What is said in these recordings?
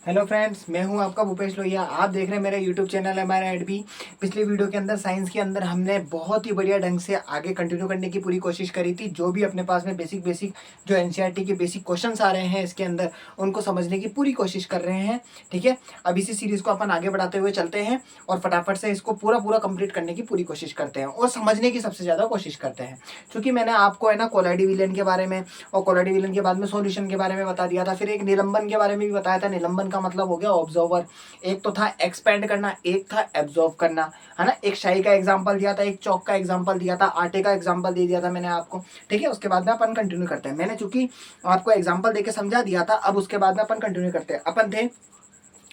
Hello friends, मैं हूं आपका भूपेश लोहिया। आप देख रहे हैं मेरा यूट्यूब चैनल है मेरा एड भी। पिछली वीडियो के अंदर साइंस के अंदर हमने बहुत ही बढ़िया ढंग से आगे कंटिन्यू करने की पूरी कोशिश करी थी। जो भी अपने पास में बेसिक बेसिक जो एनसीईआरटी के बेसिक क्वेश्चंस आ रहे हैं इसके अंदर, उनको समझने की पूरी कोशिश कर रहे हैं। ठीक है, अब इसी सीरीज को अपन आगे बढ़ाते हुए चलते हैं और फटाफट से इसको पूरा पूरा कंप्लीट करने की पूरी कोशिश करते हैं और समझने की सबसे ज़्यादा कोशिश करते हैं। क्योंकि मैंने आपको है ना कोलाइडी विलेन के बारे में और कोलाइडी विलेन के बाद में सॉल्यूशन के बारे में बता दिया था। फिर एक निलंबन के बारे में भी बताया था। निलंबन का मतलब हो गया ऑब्जर्वर। एक तो था एक्सपेंड करना, एक था एब्जॉर्व करना, है ना। एक शाही का एग्जांपल दिया था, एक चौक का एग्जांपल दिया था, आटे का एग्जांपल दे दिया था मैंने आपको। ठीक है, उसके बाद में अपन कंटिन्यू करते हैं। मैंने चूंकि आपको एग्जांपल देके समझा दिया था, अब उसके बाद में अपन कंटिन्यू करते हैं। अपन थे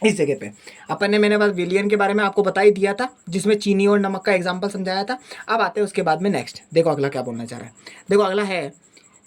इस जगह पे, अपन ने मैंने बस विलियन के बारे में आपको बता ही दिया था, जिसमें चीनी और नमक का एग्जांपल समझाया था। अब आते हैं उसके बाद में नेक्स्ट। देखो अगला क्या बोलना चाह रहा है। देखो अगला है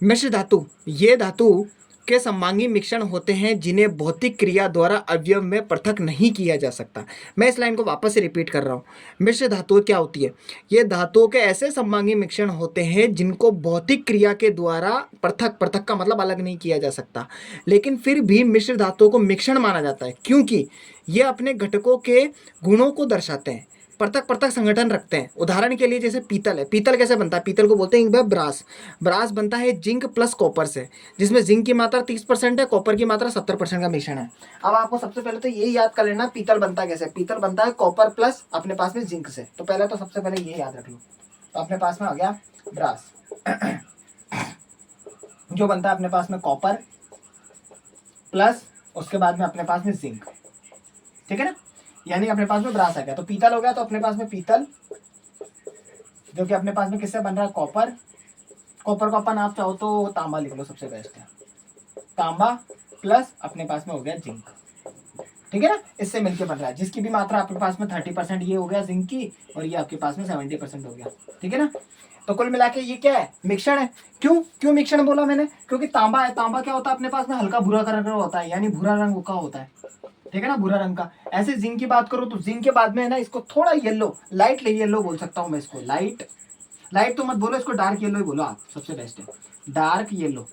मिश्र धातु। ये धातु के समांगी मिश्रण होते हैं जिन्हें भौतिक क्रिया द्वारा अवयव में पृथक नहीं किया जा सकता। मैं इस लाइन को वापस से रिपीट कर रहा हूँ। मिश्र धातु क्या होती है? ये धातुओं के ऐसे समांगी मिश्रण होते हैं जिनको भौतिक क्रिया के द्वारा पृथक, पृथक का मतलब अलग नहीं किया जा सकता, लेकिन फिर भी मिश्र धातुओं को मिश्रण माना जाता है क्योंकि ये अपने घटकों के गुणों को दर्शाते हैं, पृथक पृथक संगठन रखते हैं। उदाहरण के लिए जैसे पीतल है। पीतल कैसे बनता है? पीतल को बोलते हैं ब्रास। ब्रास बनता है जिंक प्लस कॉपर से, जिसमें जिंक की मात्रा 30% है, कॉपर की मात्रा 70% का मिश्रण है। अब आपको सबसे पहले तो ये याद कर लेना पीतल बनता कैसे। पीतल बनता है कॉपर प्लस अपने पास में जिंक से। तो पहले तो सबसे पहले ये याद रख लो। तो अपने पास में आ गया ब्रास जो बनता है अपने पास में कॉपर प्लस उसके बाद में अपने पास में जिंक। ठीक है ना, यानी अपने पास में ब्रास आ गया। तो पीतल हो गया, तो अपने पास में पीतल जो कि अपने पास में किससे बन रहा है? कॉपर। कॉपर को अपन आप चाहो तो तांबा लिख लो, सबसे बेस्ट है तांबा प्लस अपने पास में हो गया जिंक। ठीक है ना, इससे मिलके बन रहा है, जिसकी भी मात्रा आपके पास में 30% ये हो गया जिंक की, और ये आपके पास में 70% हो गया। ठीक है ना, तो कुल मिला के ये क्या है? मिश्रण है। क्यों क्यों मिश्रण बोला मैंने? क्योंकि तांबा है। तांबा क्या होता है अपने पास में? हल्का भूरा कलर होता है, यानी भूरा रंग का होता है। ठीक है ना, भूरा रंग का। ऐसे जिंक की बात करो तो जिंक के बाद में है ना, इसको थोड़ा येलो, लाइट येलो बोल सकता हूं मैं इसको। लाइट, लाइट तो मत बोलो इसको, डार्क येलो ही बोलो आप, सबसे बेस्ट है डार्क येलो।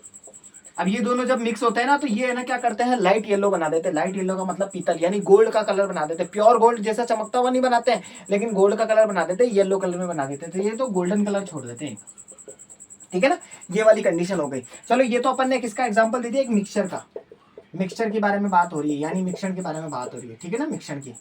अब ये दोनों जब मिक्स होते हैं ना, तो ये है ना क्या करते हैं? लाइट येलो बना देते हैं। लाइट येलो का मतलब पीतल, यानी गोल्ड का कलर बना देते हैं। प्योर गोल्ड जैसा चमकता हुआ नहीं बनाते हैं, लेकिन गोल्ड का कलर बना देते हैं, येलो कलर में बना देते हैं। तो ये तो गोल्डन कलर छोड़ देते हैं। ठीक है ना, ये वाली कंडीशन हो गई। चलो, ये तो अपन ने किसका एग्जाम्पल दे दिया? एक मिक्सचर का। मिक्सचर के बारे में बात हो रही है, यानी मिक्सचर के बारे में बात हो रही है। ठीक है ना, मिक्सचर की।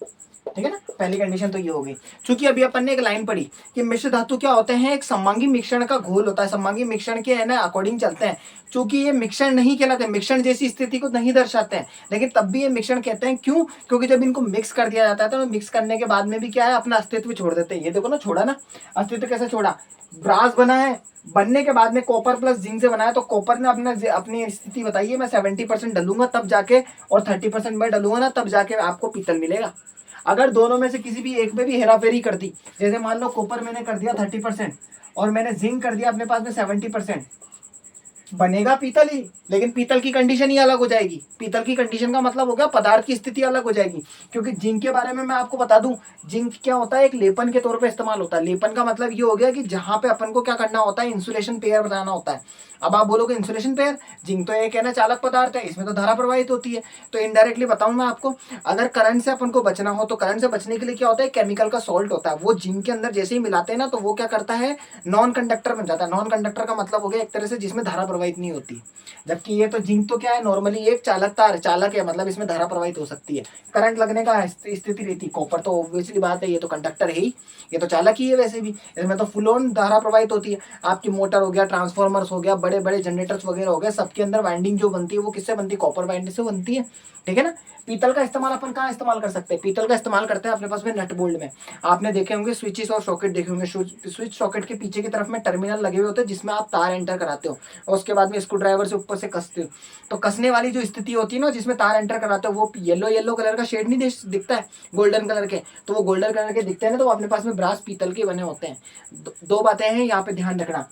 ठीक है ना, पहली कंडीशन तो ये हो गई। चूंकि अभी अपन ने एक लाइन पढ़ी कि मिश्र धातु क्या होते हैं? एक समांगी मिश्रण का घोल होता है। समांगी मिश्रण के है ना अकॉर्डिंग चलते हैं। चूंकि ये मिश्रण नहीं कहलाते, मिश्रण जैसी स्थिति को नहीं दर्शाते हैं, लेकिन तब भी ये मिश्रण कहते हैं। क्यों? क्योंकि जब इनको मिक्स कर दिया जाता है तो मिक्स करने के बाद में भी क्या है? अपना अस्तित्व छोड़ देते हैं। ये देखो ना, छोड़ा ना अस्तित्व। कैसे छोड़ा? ब्रास बना है, बनने के बाद में कॉपर प्लस जिंक से बनाया, तो कॉपर ने अपना अपनी स्थिति बताइए, मैं 70% डालूंगा तब जाके, और 30% मैं डालूंगा ना तब जाके आपको पीतल मिलेगा। अगर दोनों में से किसी भी एक में भी हेराफेरी कर दी, जैसे मान लो कॉपर मैंने कर दिया 30% और मैंने जिंक कर दिया अपने पास में 70%, बनेगा पीतल ही, लेकिन पीतल की कंडीशन ही अलग हो जाएगी। पीतल की कंडीशन का मतलब हो गया पदार्थ की स्थिति अलग हो जाएगी। क्योंकि जिंक के बारे में मैं आपको बता दूं, जिंक क्या होता है? एक लेपन के तौर पे इस्तेमाल होता है। लेपन का मतलब ये हो गया कि जहां पे अपन को क्या करना होता है? इंसुलेशन पेयर बनाना होता है। अब आप बोलोगे इंसुलेशन पेयर, जिंक तो एक है ना चालक पदार्थ है, इसमें तो धारा प्रवाहित होती है। तो इनडायरेक्टली बताऊं मैं आपको, अगर करंट से अपन को बचना हो तो करंट से बचने के लिए क्या होता है? केमिकल का सॉल्ट होता है, वो जिंक के अंदर जैसे ही मिलाते हैं ना, तो वो क्या करता है? नॉन कंडक्टर बन जाता है। नॉन कंडक्टर का मतलब हो गया एक तरह से जिसमें धारा प्रवाहित नहीं होती। जबकि ये तो जिंक तो क्या है? नॉर्मली एक चालक तार, चालक है, मतलब इसमें धारा प्रवाहित हो सकती है, करंट लगने का स्थिति रहती। कॉपर तो ऑब्वियसली बात है, ये तो कंडक्टर है ही, ये तो चालक ही है। वैसे भी इसमें तो फुल ऑन धारा प्रवाहित होती है। आपकी मोटर हो गया, ट्रांसफॉर्मर्स हो गया, बड़े बड़े जनरेटर्स वगैरह हो गए, सबके अंदर वाइंडिंग जो बनती है वो किससे बनती है? कॉपर वाइंडिंग से बनती है। ठीक है ना। पीतल का इस्तेमाल अपन कहाँ इस्तेमाल कर सकते हैं? पीतल का इस्तेमाल करते हैं अपने पास में नट बोल्ट में। आपने देखे होंगे स्विचेस और सॉकेट देखे होंगे। स्विच सॉकेट के पीछे की तरफ में टर्मिनल लगे हुए होते हैं जिसमें आप तार एंटर कराते हो, और उसके बाद में स्क्रू ड्राइवर से ऊपर से कसते हो। तो कसने वाली जो स्थिति होती है ना, जिसमें तार एंटर कराते हो, वो येलो येलो कलर का शेड नहीं दिखता है? गोल्डन कलर के। तो वो गोल्डन कलर के दिखते हैं ना, तो वो अपने पास में ब्रास पीतल के बने होते हैं। दो बातें हैं यहाँ पे ध्यान रखना,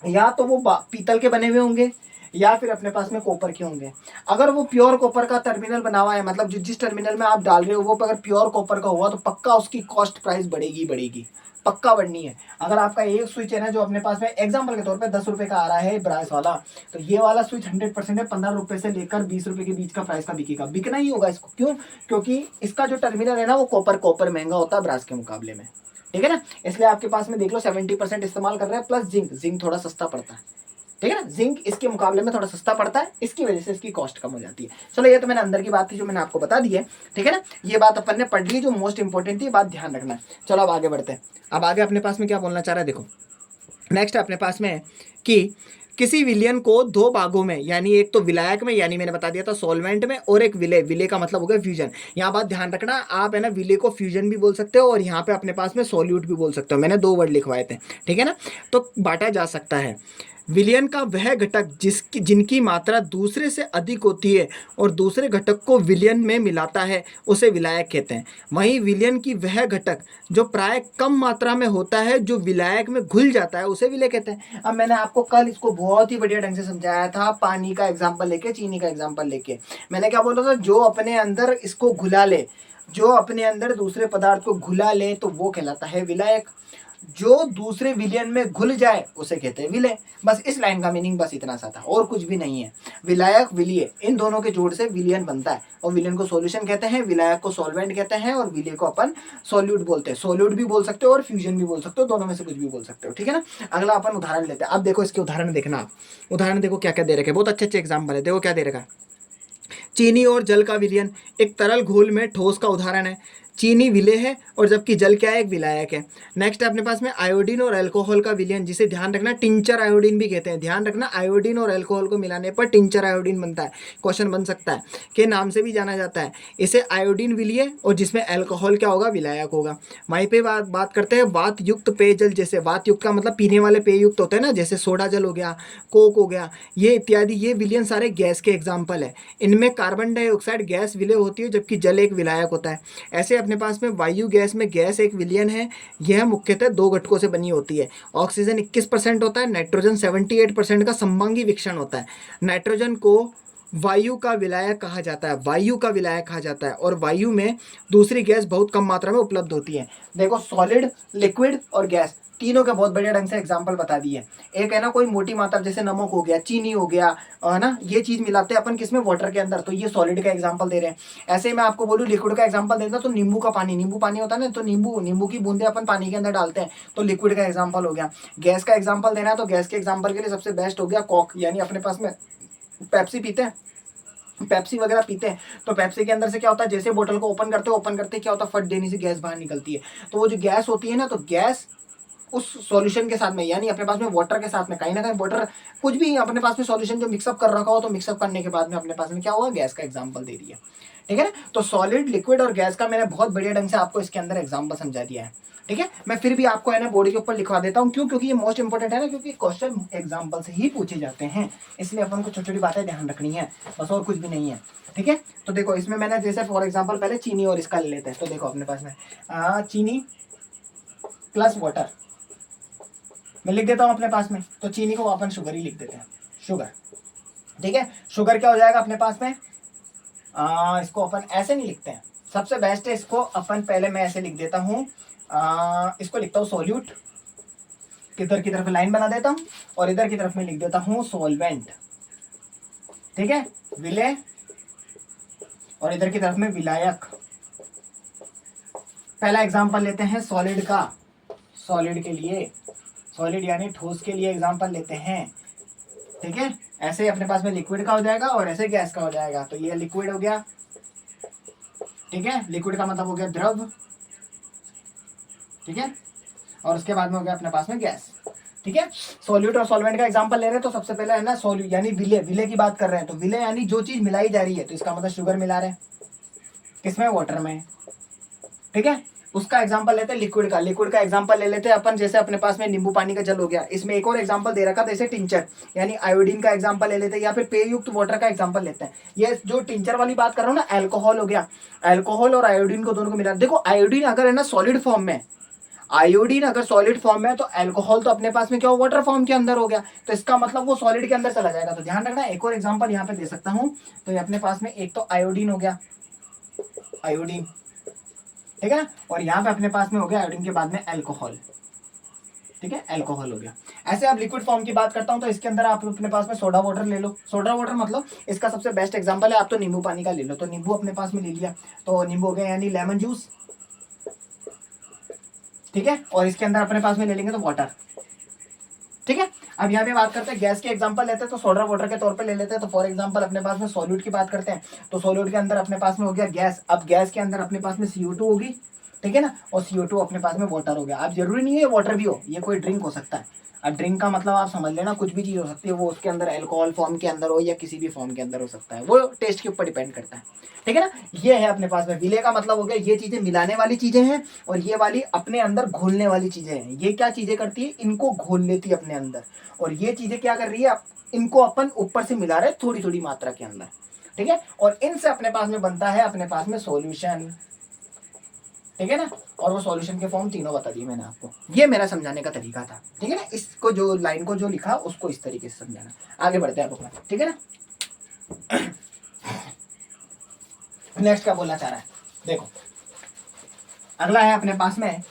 या तो वो पीतल के बने हुए होंगे, या फिर अपने पास में कॉपर के होंगे। अगर वो प्योर कॉपर का टर्मिनल बना हुआ है, मतलब जिस टर्मिनल में आप डाल रहे हो वो अगर प्योर कॉपर का हुआ तो पक्का उसकी कॉस्ट प्राइस बढ़ेगी बढ़ेगी, पक्का बढ़नी है। अगर आपका एक स्विच है ना जो अपने पास में एग्जांपल के तौर पे 10 रुपए का आ रहा है ब्रास वाला, तो ये वाला स्विच 100% है 15 रुपए से लेकर 20 रुपए के बीच का प्राइस का बिकेगा, बिकना ही होगा इसको। क्यों? क्योंकि इसका जो टर्मिनल है ना वो कॉपर महंगा होता है ब्रास के मुकाबले में, ठीक है ना। इसलिए आपके पास में देख लो 70% इस्तेमाल कर रहे हैं, प्लस जिंक थोड़ा सस्ता पड़ता है, ठीक है ना। जिंक इसके मुकाबले में थोड़ा सस्ता पड़ता है, इसकी वजह से इसकी कॉस्ट कम हो जाती है। चलो ये तो मैंने अंदर की बात थी जो मैंने आपको बता दी है, ठीक है ना। ये बात अपन ने पढ़ ली जो मोस्ट इंपॉर्टेंट थी, बात ध्यान रखना है। चलो अब आगे बढ़ते हैं। अब आगे अपने पास में क्या बोलना चाह रहा है, देखो नेक्स्ट अपने पास में है कि किसी विलयन को दो भागों में, यानी एक तो विलायक में, यानी मैंने बता दिया था सॉल्वेंट में, और एक विलय, विलय का मतलब हो गया फ्यूजन। यहाँ बात ध्यान रखना, आप है ना विलय को फ्यूजन भी बोल सकते हो और यहाँ पे अपने पास में सॉल्यूट भी बोल सकते हो, मैंने 2 वर्ड लिखवाए थे, ठीक है ना। तो बांटा जा सकता है। विलयन का वह घटक जिनकी मात्रा दूसरे से अधिक होती है और दूसरे घटक को विलयन में मिलाता है उसे विलायक कहते हैं। वहीं विलयन की वह घटक जो प्राय कम मात्रा में होता है जो विलायक में घुल जाता है उसे विलय कहते हैं। अब मैंने आपको कल इसको बहुत ही बढ़िया ढंग से समझाया था, पानी का एग्जाम्पल लेके, चीनी का एग्जाम्पल लेके। मैंने क्या बोला था, जो अपने अंदर इसको घुला ले, जो अपने अंदर दूसरे पदार्थ को घुला ले तो वो कहलाता है विलायक, जो दूसरे विलयन में घुल जाए उसे कहते हैं विलय। बस इस लाइन का मीनिंग बस इतना सा था, और कुछ भी नहीं है। विलायक विलय इन दोनों के जोड़ से विलयन बनता है, और विलयन को सॉल्यूशन कहते हैं, विलायक को सॉल्वेंट कहते हैं, और विलय को अपन सॉल्यूट बोलते हैं। सॉल्यूट भी बोल सकते हो और फ्यूजन भी बोल सकते हो, दोनों में से कुछ भी बोल सकते हो, ठीक है ना। अगला अपन उदाहरण लेते हैं। अब देखो इसके उदाहरण देखना, आप उदाहरण देखो क्या क्या दे रखे, बहुत अच्छे अच्छे एग्जाम्पल है। देखो क्या दे रखा है, चीनी और जल का विलयन, एक तरल घोल में ठोस का उदाहरण है। चीनी विलय है और जबकि जल क्या है, एक विलायक है। नेक्स्ट अपने पास में आयोडीन और अल्कोहल का विलयन, जिसे ध्यान रखना टिंचर आयोडीन भी कहते हैं। ध्यान रखना आयोडीन और अल्कोहल को मिलाने पर टिंचर आयोडीन बनता है, क्वेश्चन बन सकता है, के नाम से भी जाना जाता है। इसे आयोडीन विलय और जिसमें अल्कोहल क्या होगा, विलायक होगा। वहीं पे बात करते हैं वात युक्त पेयजल, जैसे वात युक्त का मतलब पीने वाले पेय युक्त होते हैं ना, जैसे सोडा जल हो गया, कोक हो गया, ये इत्यादि, ये विलयन सारे गैस के एग्जाम्पल है। इनमें कार्बन डाइऑक्साइड गैस विलय होती है जबकि जल एक विलायक होता है। ऐसे अपने पास में वायु गैस में गैस एक विलयन है, यह मुख्यतः 2 घटकों से बनी होती है। ऑक्सीजन 21% होता है, नाइट्रोजन 78% का संबंधी विक्षण होता है। नाइट्रोजन को वायु का विलायक कहा जाता है, वायु का विलायक कहा जाता है, और वायु में दूसरी गैस बहुत कम मात्रा में उपलब्ध होती है। देखो सॉलिड, लिक्विड और गैस तीनों के बहुत बढ़िया ढंग से एग्जाम्पल बता दिए। एक है ना कोई मोटी मात्रा, जैसे नमक हो गया, चीनी हो गया, है ना, ये चीज मिलाते हैं अपन किसमें, वाटर के अंदर, तो ये सॉलिड का एग्जाम्पल दे रहे हैं। ऐसे ही मैं आपको बोलूँ लिक्विड का एग्जाम्पल देता तो नींबू का पानी, नींबू पानी होता है ना, तो नींबू की बूंदे अपन पानी के अंदर डालते हैं, तो लिक्विड का एग्जाम्पल हो गया। गैस का एग्जाम्पल देना है तो गैस के एग्जाम्पल के लिए सबसे बेस्ट हो गया कॉक, यानी अपने पास में पेप्सी पीते हैं, पेप्सी वगैरह पीते हैं, तो पेप्सी के अंदर से क्या होता है, जैसे बोतल को ओपन करते क्या होता है, फट देने से गैस बाहर निकलती है। तो वो जो गैस होती है ना, तो गैस उस सॉल्यूशन के साथ में, यानी अपने पास में वाटर के साथ में, कहीं ना कहीं वाटर कुछ भी अपने पास में सॉल्यूशन जो मिक्सअप कर रखा हो, तो मिक्सअप करने के बाद में अपने पास में क्या हुआ, गैस का एग्जांपल दे दिया, ठीक है ना। तो सॉलिड, लिक्विड और गैस का मैंने बहुत बढ़िया ढंग से आपको इसके अंदर एग्जांपल समझा दिया है, ठीक है। मैं फिर भी आपको है ना बोर्ड के ऊपर लिखवा देता हूँ, क्यों, क्योंकि ये मोस्ट इंपॉर्टेंट है ना, क्योंकि क्वेश्चन एग्जाम्पल से ही पूछे जाते हैं, इसलिए अपन को छोटी छोटी बातें ध्यान रखनी है, बस और कुछ भी नहीं है, ठीक है। तो देखो इसमें मैंने जैसे फॉर एग्जाम्पल पहले चीनी और इसका ले लेते हैं। तो देखो अपने पास में चीनी प्लस वाटर मैं लिख देता हूं अपने पास में, तो चीनी को अपन शुगर ही लिख देते हैं, शुगर, ठीक है। शुगर क्या हो जाएगा अपने पास में, इसको अपन ऐसे नहीं लिखते हैं, सबसे बेस्ट है इसको अपन पहले मैं ऐसे लिख देता हूं, इसको लिखता हूं सॉल्यूट, इधर की तरफ लाइन बना देता हूं और इधर की तरफ में लिख देता हूं सॉल्वेंट, ठीक है, विलय, और इधर की तरफ में विलायक। पहला एग्जांपल लेते हैं सॉलिड का, सॉलिड के लिए, सॉलिड यानी ठोस के लिए एग्जांपल लेते हैं, ठीक है। ऐसे अपने पास में लिक्विड का हो जाएगा और ऐसे गैस का हो जाएगा, तो ये लिक्विड हो गया, ठीक है, लिक्विड का मतलब हो गया द्रव, ठीक है, और उसके बाद में हो गया अपने पास में गैस, ठीक है। सॉल्यूट और सॉल्वेंट का एग्जांपल ले रहे हैं, तो सबसे पहले है ना सॉल्यूट यानी विलय, विलय की बात कर रहे हैं, तो विलय यानी जो चीज मिलाई जा रही है, तो इसका मतलब शुगर मिला रहे हैं, किसमें, वाटर में, ठीक है। उसका एग्जांपल लेते हैं लिक्विड का, लिक्विड का एग्जांपल ले लेते हैं अपन, जैसे अपने पास में नींबू पानी का जल हो गया, इसमें एक और एग्जांपल दे रखा था, जैसे टिंचर यानी आयोडीन का एग्जांपल ले लेते हैं, या फिर पेय युक्त वाटर का एग्जांपल लेते हैं। ये जो टिंचर वाली बात कर रहा हूँ ना, अल्कोहल हो गया, अल्कोहल और आयोडीन को दोनों को मिला, देखो आयोडीन अगर है ना सॉलिड फॉर्म में, आयोडीन अगर सॉलिड फॉर्म में है तो अल्कोहल तो अपने पास में क्या हो, वाटर फॉर्म के अंदर हो गया, तो इसका मतलब वो सॉलिड के अंदर चला जाएगा। तो ध्यान रखना, एक और एग्जांपल यहाँ पे दे सकता हूँ। तो ये अपने पास में एक तो आयोडीन हो गया, आयोडीन, ठीक है ना, और यहाँ पे अपने पास में हो गया आयोडीन के बाद में अल्कोहल, ठीक है, अल्कोहल हो गया। ऐसे आप लिक्विड फॉर्म की बात करता हूँ तो इसके अंदर आप अपने पास में सोडा वाटर ले लो। सोडा वाटर मतलब इसका सबसे बेस्ट एग्जांपल है, आप तो नींबू पानी का ले लो। तो नींबू अपने पास में ले लिया, तो नींबू हो गया यानी लेमन जूस, ठीक है, और इसके अंदर अपने पास में ले लेंगे तो वाटर, ठीक है। अब यहाँ पे बात करते हैं गैस के एग्जांपल लेते हैं, तो सोडा वाटर के तौर पे ले लेते हैं। तो फॉर एग्जांपल अपने पास में सॉल्यूट की बात करते हैं, तो सॉल्यूट के अंदर अपने पास में हो गया गैस। अब गैस के अंदर अपने पास में CO2 होगी, ठीक है ना, और CO2 अपने पास में वाटर हो गया। अब जरूरी नहीं है वाटर भी हो, ये कोई ड्रिंक हो सकता है। अब ड्रिंक का मतलब आप समझ लेना, कुछ भी चीज हो सकती है, वो उसके अंदर अल्कोहल फॉर्म के अंदर हो या किसी भी फॉर्म के अंदर हो सकता है, वो टेस्ट के ऊपर डिपेंड करता है, ठीक है ना। ये है अपने पास में विले का मतलब हो गया, ये चीजें मिलाने वाली चीजें हैं, और ये वाली अपने अंदर घोलने वाली चीजें हैं। ये क्या चीजें करती है, इनको घोल लेती है अपने अंदर, और ये चीजें क्या कर रही है, इनको अपन ऊपर से मिला रहे थोड़ी थोड़ी मात्रा के अंदर, ठीक है, और इनसे अपने पास में बनता है अपने पास में सॉल्यूशन, ठीक है ना। और वो सॉल्यूशन के फॉर्म तीनों बता दिए मैंने आपको, ये मेरा समझाने का तरीका था, ठीक है ना। इसको जो लाइन को जो लिखा उसको इस तरीके से समझाना। आगे बढ़ते हैं आप अपना, ठीक है ना। नेक्स्ट क्या बोलना चाह रहा है, देखो अगला है अपने पास में,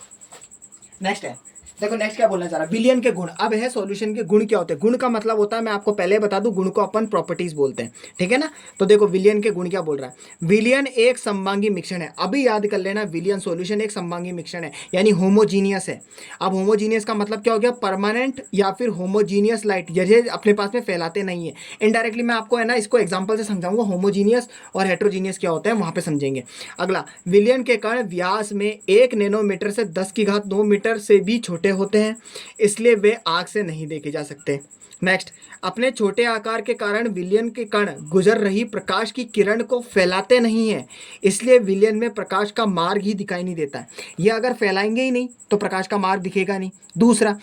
नेक्स्ट है, देखो नेक्स्ट क्या बोलना चाह रहा है, विलियन के गुण। अब है सॉल्यूशन के गुण क्या होते हैं। गुण का मतलब होता है, मैं आपको पहले बता दूं, गुण को अपन प्रॉपर्टीज बोलते हैं, ठीक है ना। तो देखो विलियन के गुण क्या बोल रहा है, विलियन एक समबांगी मिश्रण है। अभी याद कर लेना, विलियन सॉल्यूशन एक समबांगी मिश्रण है, यानी होमोजीनियस है। अब होमोजीनियस का मतलब क्या हो गया, परमानेंट या फिर होमोजीनियस लाइट, ये अपने पास में फैलाते नहीं है। इनडायरेक्टली मैं आपको है ना इसको एग्जाम्पल से समझाऊंगा, होमोजीनियस और हेट्रोजीनियस क्या होता है वहां पे समझेंगे। अगला, विलियन के कण व्यास में 1 नैनोमीटर से 10⁻9 मीटर से भी छोटे होते हैं, इसलिए वे आग से नहीं देखे जा सकते। नेक्स्ट, अपने छोटे आकार के कारण विलियन के कण गुजर रही प्रकाश की किरण को फैलाते नहीं है, इसलिए विलियन में प्रकाश का मार्ग ही दिखाई नहीं देता है। ये अगर फैलाएंगे ही नहीं तो प्रकाश का मार्ग दिखेगा नहीं। दूसरा,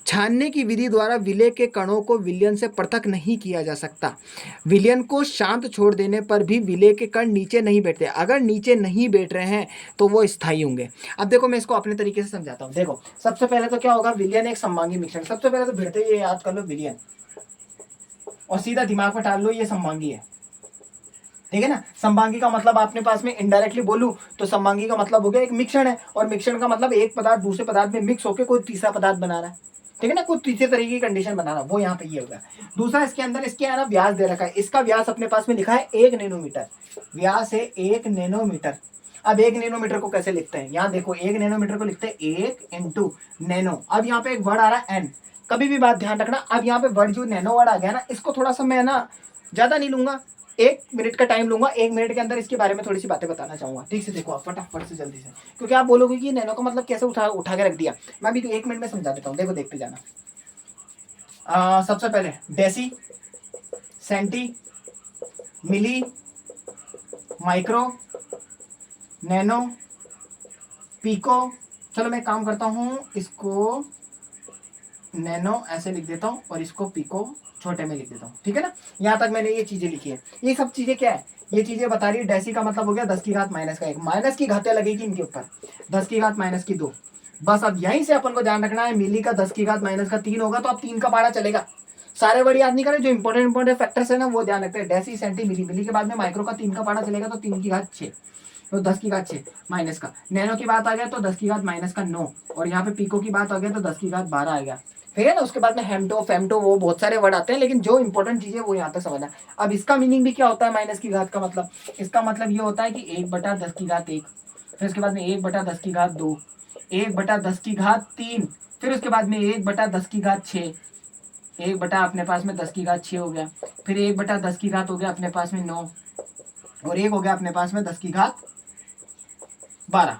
छानने की विधि द्वारा विलय के कणों को विलयन से पृथक नहीं किया जा सकता। विलयन को शांत छोड़ देने पर भी विलय के कण नीचे नहीं बैठते। अगर नीचे नहीं बैठ रहे हैं तो वो स्थायी होंगे। अब देखो मैं इसको अपने तरीके से समझाता हूँ। देखो सबसे पहले तो क्या होगा, विलयन एक समबांगी मिश्रण। सबसे पहले तो भिड़ते ये याद कर लो विलयन, और सीधा दिमाग में डाल लो ये समबांगी है, ठीक है ना। समबांगी का मतलब आपने पास में इनडायरेक्टली बोलूं तो समबांगी का मतलब हो गया एक मिश्रण है, और मिश्रण का मतलब एक पदार्थ दूसरे पदार्थ में मिक्स होकर कोई तीसरा पदार्थ बना रहा है, ठीक है ना, कोई तीसरे तरीके की कंडीशन बना रहा है, वो यहाँ पे ये होगा। दूसरा, इसके अंदर इसके है ना व्यास दे रखा है, इसका व्यास अपने पास में लिखा है 1 नैनोमीटर, व्यास है 1 नैनोमीटर। अब 1 नैनोमीटर को कैसे लिखते हैं, यहाँ देखो 1 नैनोमीटर को लिखते हैं 1 इंटू नैनो। अब यहाँ पे एक वर्ड आ रहा है एन, कभी भी बात ध्यान रखना। अब यहाँ पे वर्ड जो नैनो वर्ड आ गया ना, इसको थोड़ा सा मैं ना ज्यादा नहीं लूंगा, 1 मिनट का टाइम लूंगा, 1 मिनट के अंदर इसके बारे में थोड़ी सी बातें बताना चाहूंगा, ठीक से देखो आप फटाफट से जल्दी से, क्योंकि आप बोलोगे कि नैनो का मतलब कैसे उठा के रख दिया। मैं भी तो 1 मिनट में समझा देता हूँ, देखो देखते जाना। सबसे पहले डेसी, सेंटी, मिली, माइक्रो, नैनो, पिको। चलो मैं काम करता हूँ, इसको नैनो ऐसे लिख देता हूँ और इसको पिको छोटे में लिख देता हूँ, ठीक है ना। यहाँ तक मैंने ये चीजें लिखी है। ये सब चीजें क्या है, ये चीजें बता रही है। डेसी का मतलब हो गया 10⁻⁻1, माइनस की घातें लगेगी इनके ऊपर, 10⁻⁻2। बस अब यहीं से अपन को ध्यान रखना है, मिली का 10⁻⁻3 होगा तो अब 3 का पारा चलेगा। सारे बड़ी याद नहीं करें, जो इंपॉर्टेंट फैक्टर्स है ना वो ध्यान रखते हैं। डेसी, सेंटी, मिली, मिली के बाद में माइक्रो का 3 का पारा चलेगा तो 3�6, तो 10�6 माइनस का। नैनो की बात आ गया तो 10⁻⁻9, और यहाँ पे पिको की बात आ गया तो 10⁻12 आ गया, ठीक है ना। उसके बाद में हेम्टो, फेम्टो, वो बहुत सारे वर्ड आते हैं, लेकिन जो इंपॉर्टेंट चीज है वो यहाँ तक समझना है। अब इसका मीनिंग भी क्या होता है माइनस की घात का मतलब, इसका मतलब ये होता है कि 1/10⁻1, फिर उसके बाद में 1/10⁻2, 1/10⁻3, फिर उसके बाद में 1/10⁻6, 1 अपने पास में 10⁻6 हो गया, फिर 1/10 हो गया अपने पास में 9, और 1 हो गया अपने पास में 10⁻12।